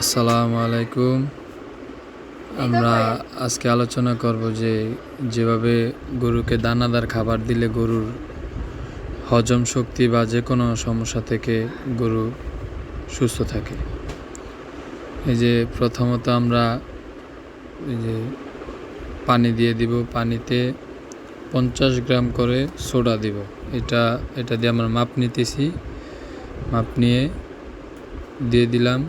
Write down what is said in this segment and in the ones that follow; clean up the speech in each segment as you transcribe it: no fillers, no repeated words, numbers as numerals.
আসসালামু আলাইকুম। আমরা আজকে আলোচনা করব যে যেভাবে গরুকে দানাদার খাবার দিলে গরুর হজম শক্তি বা যে কোনো সমস্যা থেকে গরু সুস্থ থাকে। এই যে প্রথমত আমরা এই যে পানি দিয়ে দিব, পানিতে 50 গ্রাম করে সোডা দিব। এটা দিয়ে আমরা মাপ নিতেছি, মাপ নিয়ে দিয়ে দিলাম।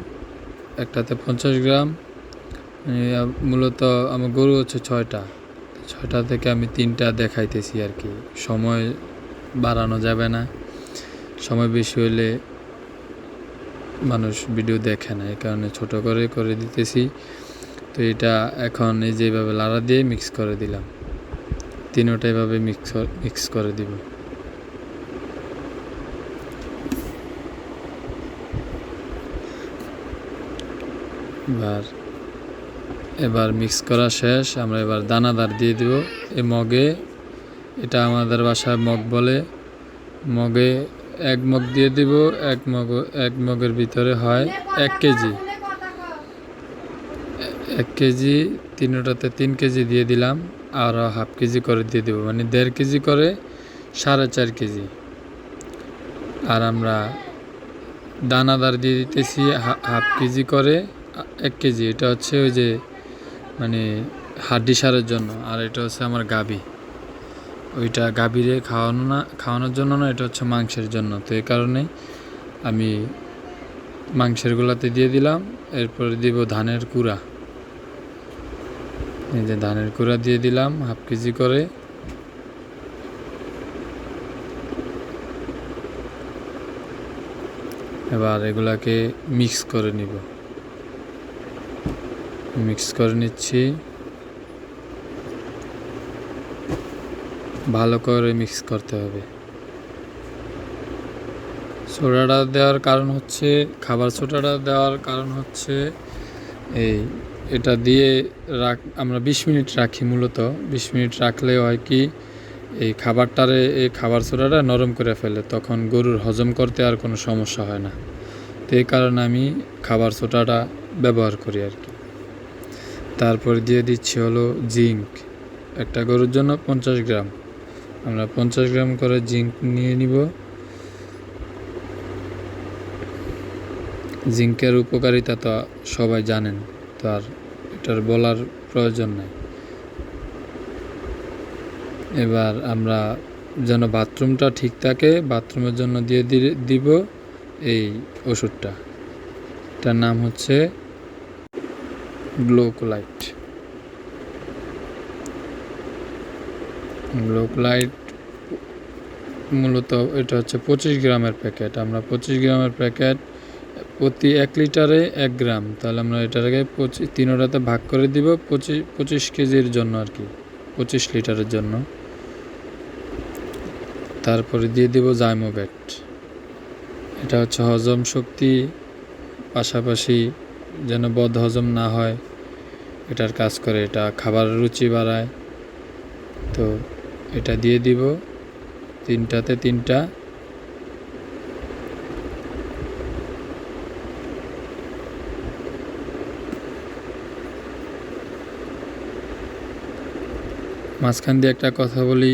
একটাতে 50 গ্রাম। মূলত আমার গরু হচ্ছে 6টা থেকে আমি 3টা দেখাইতেছি আর কি। সময় বাড়ানো যাবে না, সময় বেশি হলে মানুষ ভিডিও দেখে না, এই কারণে ছোট করে করে দিতেছি। তো এটা এখন এই যেভাবে লাড়া দিয়ে মিক্স করে দিলাম, তিনোটা এভাবে মিক্স করে দিব। এবার মিক্স করা শেষ। আমরা এবার দানাদার দিয়ে দিব এই মগে। এটা আমাদের বাসায় মগ বলে। মগে 1 মগ দিয়ে দিব। 1 মগের ভিতরে হয় 1 কেজি। 1 কেজি, তিনোটাতে 3 কেজি দিয়ে দিলাম। আর হাফ কেজি করে দিয়ে দেবো, মানে 1.5 কেজি করে 4.5 কেজি। আর আমরা দানাদার দিয়ে দিতেছি হাফ কেজি করে 1 কেজি। এটা হচ্ছে ওই যে মানে হাড্ডি সারের জন্য, আর এটা হচ্ছে আমার গাভী। ওইটা গাভীরে খাওয়ানোর জন্য না, এটা হচ্ছে মাংসের জন্য। তো এই কারণে আমি মাংসের গুলাতে দিয়ে দিলাম। এরপরে দিব ধানের কুড়া। এই যে ধানের কুড়া দিয়ে দিলাম হাফ কেজি করে। এবার এগুলাকে মিক্স করে নিব। মিক্স করে নিচ্ছি, ভালো করে মিক্স করতে হবে। সোডাটা দেওয়ার কারণ হচ্ছে, খাবার সোডাটা দেওয়ার কারণ হচ্ছে এটা দিয়ে আমরা 20 মিনিট রাখি। মূলত 20 মিনিট রাখলে হয় কি, এই খাবার সোডাটা নরম করে ফেলে, তখন গরুর হজম করতে আর কোনো সমস্যা হয় না। তো এই কারণে আমি খাবার সোডাটা ব্যবহার করি আর কি। তারপর দিয়ে দিচ্ছি হলো জিঙ্ক। একটা গরুর জন্য 50 গ্রাম, আমরা 50 গ্রাম করে জিঙ্ক নিয়ে নিব। জিঙ্কের উপকারিতা তো সবাই জানেন, তো আর এটার বলার প্রয়োজন নাই। এবার আমরা যেন বাথরুমটা ঠিক থাকে, বাথরুমের জন্য দিয়ে দিব এই ওষুধটা। এটার নাম হচ্ছে গ্লুকোলাইট। মূলত এটা হচ্ছে 25 গ্রামের প্যাকেট। আমরা 25 গ্রামের প্যাকেট প্রতি 1 লিটারে 1 গ্রাম। তাহলে আমরা এটাকে তিনোটাতে ভাগ করে দিব 25 কেজির জন্য আর কি, 25 লিটারের জন্য। তারপরে দিয়ে দিব জাইমোভেট। এটা হচ্ছে হজম শক্তি, পাশাপাশি যেন বদ হজম না হয় এটার কাজ করে। এটা খাবারের রুচি বাড়ায়। তো এটা দিয়ে দিব 3টাতে 3টা। মাঝখান দিয়ে একটা কথা বলি,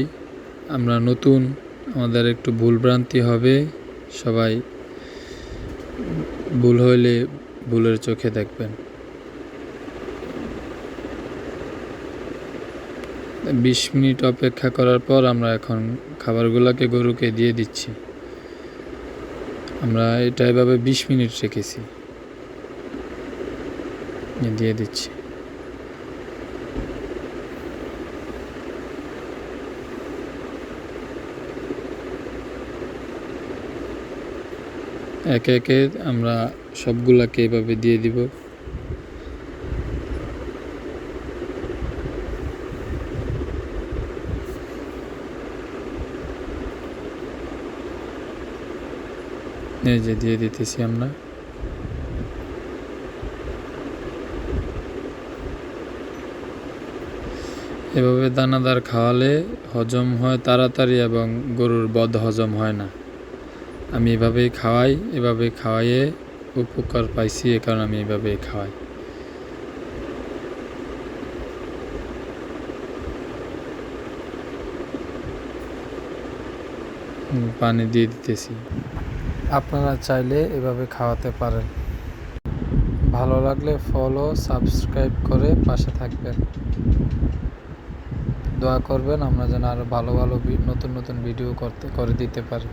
আমরা নতুন, আমাদের একটু ভুলভ্রান্তি হবে। সবাই ভুল হইলে ভুলের চোখে দেখবেন। 20 মিনিট অপেক্ষা করার পর আমরা এখন খাবারগুলোকে গরুকে দিয়ে দিচ্ছি। আমরা এটা এভাবে 20 মিনিট রেখেছি, দিয়ে দিচ্ছি। একে একে আমরা সবগুলাকে এভাবে দিয়ে দিব। এই যে দিয়ে দিতেছি আমরা। এভাবে দানাদার খাওয়ালে হজম হয় তাড়াতাড়ি এবং গরুর বদ হজম হয় না। আমি এভাবেই খাওয়াই, এভাবে খাওয়াইয়ে উপকার পাইছি, এ কারণে আমি এইভাবে খাওয়াই। পানি দিয়ে দিতেছি। আপনারা চাইলে এভাবে খাওয়াতে পারেন। ভালো লাগলে ফলো সাবস্ক্রাইব করে পাশে থাকবেন। দোয়া করবেন আমরা যেন আরো ভালো ভালো নতুন নতুন ভিডিও করে দিতে পারি।